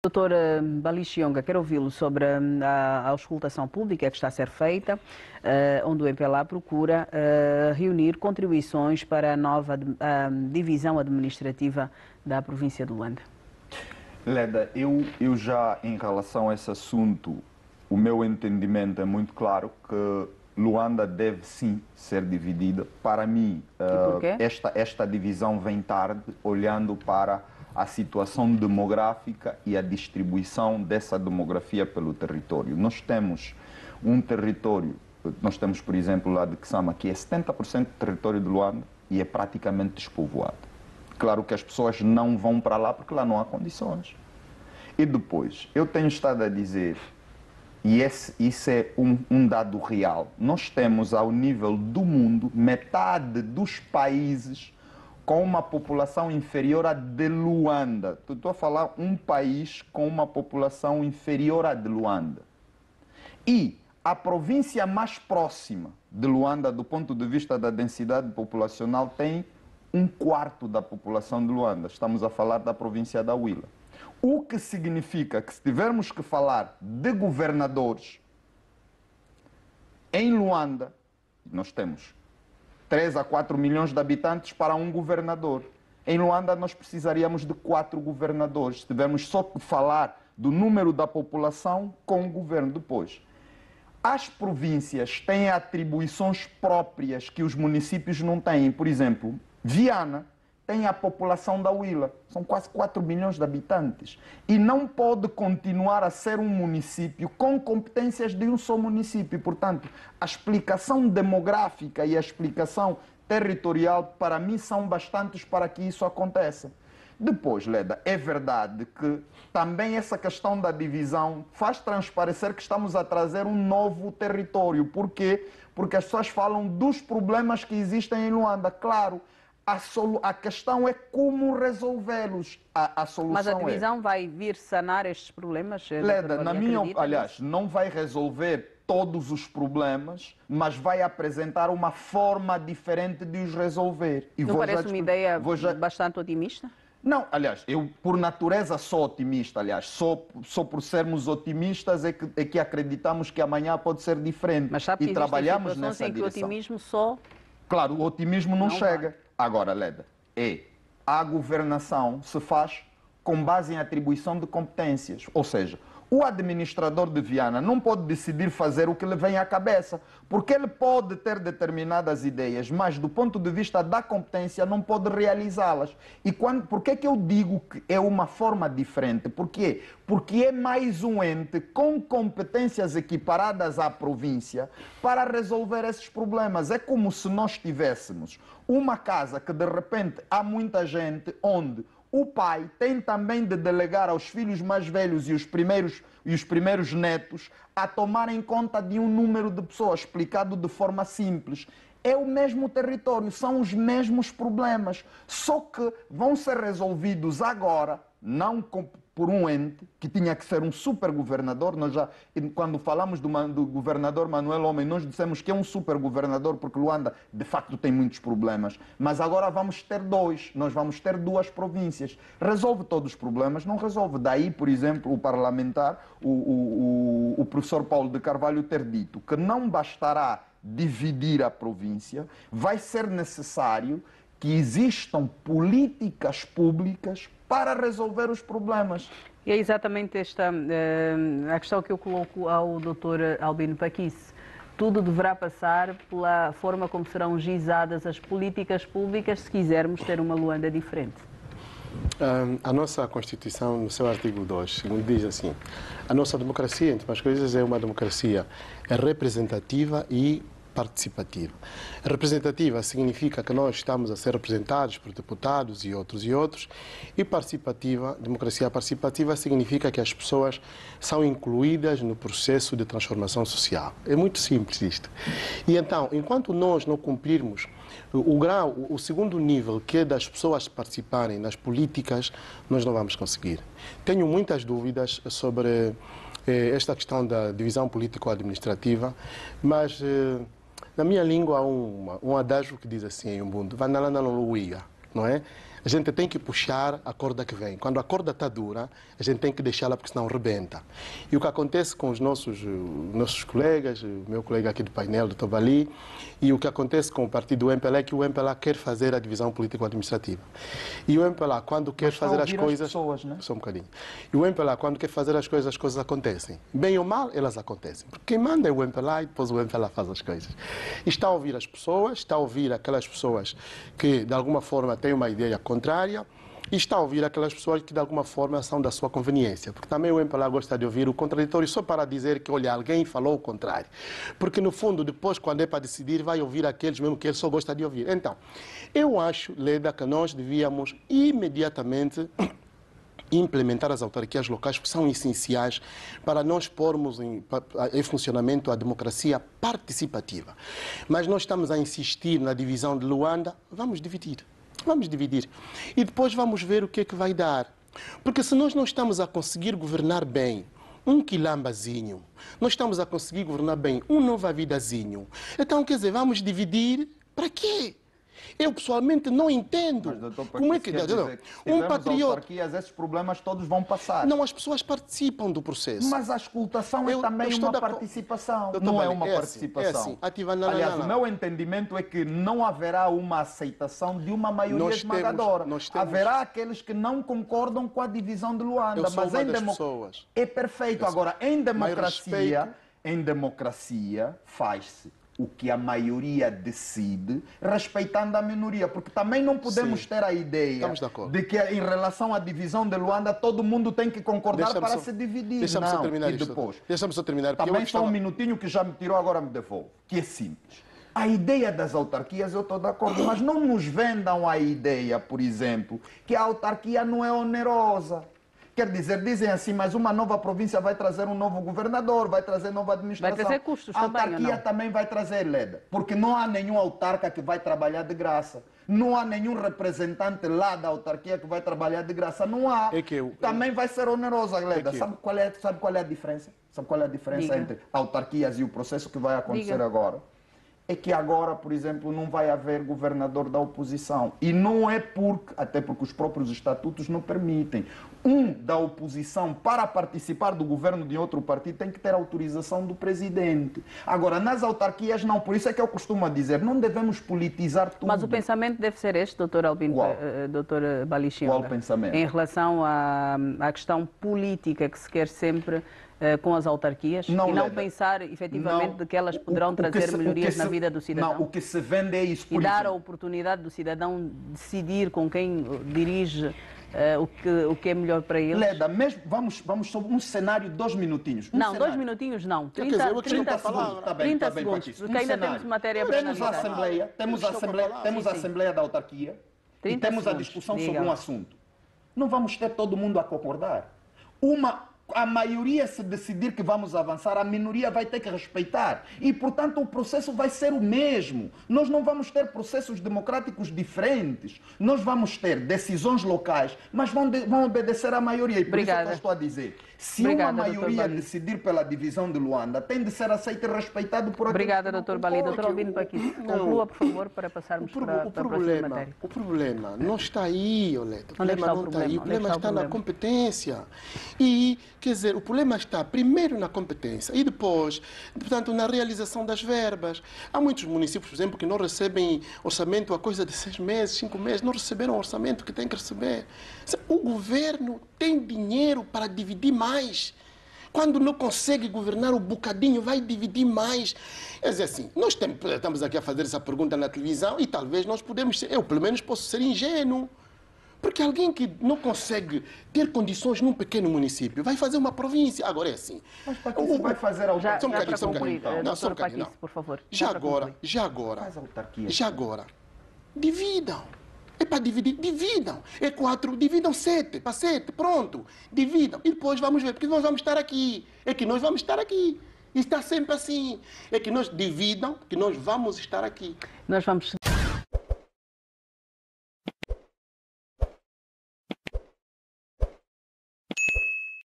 Doutor Balixionga, quero ouvi-lo sobre a auscultação pública que está a ser feita, onde o MPLA procura reunir contribuições para a nova divisão administrativa da província de Luanda. Leda, eu já, em relação a esse assunto, o meu entendimento é muito claro que Luanda deve sim ser dividida. Para mim, esta divisão vem tarde, olhando para a situação demográfica e a distribuição dessa demografia pelo território. Nós temos um território, por exemplo, lá de Kisama, que é 70% do território de Luanda e é praticamente despovoado. Claro que as pessoas não vão para lá porque lá não há condições. E depois, eu tenho estado a dizer, e isso é um dado real, nós temos ao nível do mundo metade dos países com uma população inferior à de Luanda. Estou a falar um país com uma população inferior à de Luanda. E a província mais próxima de Luanda, do ponto de vista da densidade populacional, tem 1/4 da população de Luanda. Estamos a falar da província da Huila. O que significa que, se tivermos que falar de governadores, em Luanda, nós temos 3 a 4 milhões de habitantes para um governador. Em Luanda, nós precisaríamos de 4 governadores. Se tivermos só que falar do número da população com o governo. Depois, as províncias têm atribuições próprias que os municípios não têm. Por exemplo, Viana tem a população da Huila, são quase 4 milhões de habitantes. E não pode continuar a ser um município com competências de um só município. Portanto, a explicação demográfica e a explicação territorial, para mim, são bastantes para que isso aconteça. Depois, Leda, é verdade que também essa questão da divisão faz transparecer que estamos a trazer um novo território. Por quê? Porque as pessoas falam dos problemas que existem em Luanda. Claro, a questão é como resolvê-los. A solução Mas a divisão vai vir sanar estes problemas? Leda, na minha opinião, aliás, não vai resolver todos os problemas, mas vai apresentar uma forma diferente de os resolver. E não parece uma ideia bastante otimista? Não, aliás, eu por natureza sou otimista, aliás, só por sermos otimistas é que acreditamos que amanhã pode ser diferente. Mas sabe que e trabalhamos nessa em que direção. O otimismo só... Claro, o otimismo não chega. Vai. Agora, Leda, a governação se faz com base em atribuição de competências, ou seja, o administrador de Viana não pode decidir fazer o que lhe vem à cabeça, porque ele pode ter determinadas ideias, mas do ponto de vista da competência não pode realizá-las. E por que eu digo que é uma forma diferente? Por quê? Porque é mais um ente com competências equiparadas à província para resolver esses problemas. É como se nós tivéssemos uma casa que de repente há muita gente onde o pai tem também de delegar aos filhos mais velhos e os primeiros netos a tomarem conta de um número de pessoas, explicado de forma simples. É o mesmo território, são os mesmos problemas, só que vão ser resolvidos agora, não por um ente, que tinha que ser um super governador. Nós já, quando falamos do governador Manuel Homem, nós dissemos que é um super governador, porque Luanda, de facto, tem muitos problemas. Mas agora vamos ter nós vamos ter 2 províncias. Resolve todos os problemas? Não resolve. Daí, por exemplo, o parlamentar, o professor Paulo de Carvalho, ter dito que não bastará dividir a província, vai ser necessário que existam políticas públicas para resolver os problemas. E é exatamente esta a questão que eu coloco ao Dr. Albino Paquice. Tudo deverá passar pela forma como serão gizadas as políticas públicas se quisermos ter uma Luanda diferente. A nossa Constituição, no seu artigo 2, diz assim: a nossa democracia, entre as coisas, é uma democracia representativa e participativa. Representativa significa que nós estamos a ser representados por deputados e outros, e participativa, democracia participativa, significa que as pessoas são incluídas no processo de transformação social. É muito simples isto. E então, enquanto nós não cumprirmos o segundo nível, que é das pessoas participarem nas políticas, nós não vamos conseguir. Tenho muitas dúvidas sobre esta questão da divisão político-administrativa, mas na minha língua há um adágio que diz assim em Ubuntu: Vanalana Luiga. não é? A gente tem que puxar a corda que vem. Quando a corda está dura, a gente tem que deixá-la porque senão rebenta. E o que acontece com os nossos colegas, o meu colega aqui do painel, do Tobali, e o que acontece com o partido do MPLA é que o MPLA quer fazer a divisão político-administrativa. E o MPLA, quando quer fazer as coisas... pessoas, né? Só um bocadinho. E o MPLA, quando quer fazer as coisas acontecem. Bem ou mal, elas acontecem. Porque quem manda é o MPLA e depois o MPLA faz as coisas. E está a ouvir as pessoas, está a ouvir aquelas pessoas que, de alguma forma, têm uma ideia contrária, e está a ouvir aquelas pessoas que de alguma forma são da sua conveniência, porque também o MPLA gosta de ouvir o contraditório só para dizer que, olha, alguém falou o contrário, porque no fundo depois quando é para decidir vai ouvir aqueles mesmo que ele só gosta de ouvir. Então, eu acho, Leda, que nós devíamos imediatamente implementar as autarquias locais, que são essenciais para nós pormos em funcionamento a democracia participativa. Mas nós estamos a insistir na divisão de Luanda, vamos dividir. Vamos dividir. E depois vamos ver o que é que vai dar. Porque se nós não estamos a conseguir governar bem um quilambazinho, nós estamos a conseguir governar bem um Nova Vidazinho, então, quer dizer, vamos dividir para quê? Eu pessoalmente não entendo. Mas, doutor, como é que um patriota, esses problemas todos vão passar. Não, as pessoas participam do processo. Mas a escutação é também uma participação. Doutor, não é Bali, uma participação. Assim. Aliás, o meu entendimento é que não haverá uma aceitação de uma maioria esmagadora. Haverá aqueles que não concordam com a divisão de Luanda. Mas em pessoas. É perfeito. Agora, em democracia faz-se o que a maioria decide, respeitando a minoria, porque também não podemos ter a ideia de que em relação à divisão de Luanda todo mundo tem que concordar para se dividir. Deixa-me só terminar isto. Deixa-me só terminar. Também só um minutinho que já me tirou, agora me devolve, que é simples. A ideia das autarquias eu estou de acordo, mas não nos vendam a ideia, por exemplo, que a autarquia não é onerosa. Quer dizer, dizem assim, mas uma nova província vai trazer um novo governador, vai trazer nova administração. Vai trazer custos também, a autarquia também vai trazer, Leda, porque não há nenhum autarca que vai trabalhar de graça. Não há nenhum representante lá da autarquia que vai trabalhar de graça. Não há. Também vai ser onerosa, Leda. Sabe qual é a diferença? Sabe qual é a diferença entre autarquias e o processo que vai acontecer agora? É que agora, por exemplo, não vai haver governador da oposição. E não é até porque os próprios estatutos não permitem. Um da oposição, para participar do governo de outro partido, tem que ter autorização do presidente. Agora, nas autarquias, não. Por isso é que eu costumo dizer, não devemos politizar tudo. Mas o pensamento deve ser este, doutor Albino, doutor Bali Chionga. Qual pensamento? Em relação à questão política que se quer sempre com as autarquias e não pensar efetivamente de que elas poderão trazer melhorias na vida do cidadão. Não, o que se vende é isso. E dar a oportunidade do cidadão decidir com quem dirige o que é melhor para ele. Leda, vamos sobre um cenário, 2 minutinhos. Não, 2 minutinhos não. 30 segundos. Tá bem, porque ainda temos matéria para analisar. Temos a Assembleia da Autarquia e temos a discussão sobre um assunto. Não vamos ter todo mundo a concordar. A maioria se decidir que vamos avançar, a minoria vai ter que respeitar. E, portanto, o processo vai ser o mesmo. Nós não vamos ter processos democráticos diferentes. Nós vamos ter decisões locais, mas vão obedecer à maioria. E por isso que eu estou a dizer, se uma maioria decidir pela divisão de Luanda, tem de ser aceito e respeitado por aqueles. Obrigada, doutor Bali. Doutor Albino Paquis, conclua, por favor, para passarmos para a próxima matéria. O problema não está aí, Oleta. O problema não está aí. O problema está na competência. E, quer dizer, o problema está primeiro na competência e depois, portanto, na realização das verbas. Há muitos municípios, por exemplo, que não recebem orçamento há coisa de 6 meses, 5 meses, não receberam o orçamento que têm que receber. O governo tem dinheiro para dividir mais. Quando não consegue governar o bocadinho, vai dividir mais. Quer dizer assim, nós estamos aqui a fazer essa pergunta na televisão e talvez nós podemos ser, eu pelo menos posso ser ingênuo. Porque alguém que não consegue ter condições num pequeno município vai fazer uma província. Agora é assim. Mas para que vai fazer a autarquia? Só um bocadinho. Não, só um bocadinho. Por favor. Já agora. Dividam. É para dividir, dividam. É 4, dividam 7, para 7, pronto. Dividam. E depois vamos ver, porque nós vamos estar aqui. É que nós vamos estar aqui. E está sempre assim. É que nós dividam, que nós vamos estar aqui. Nós vamos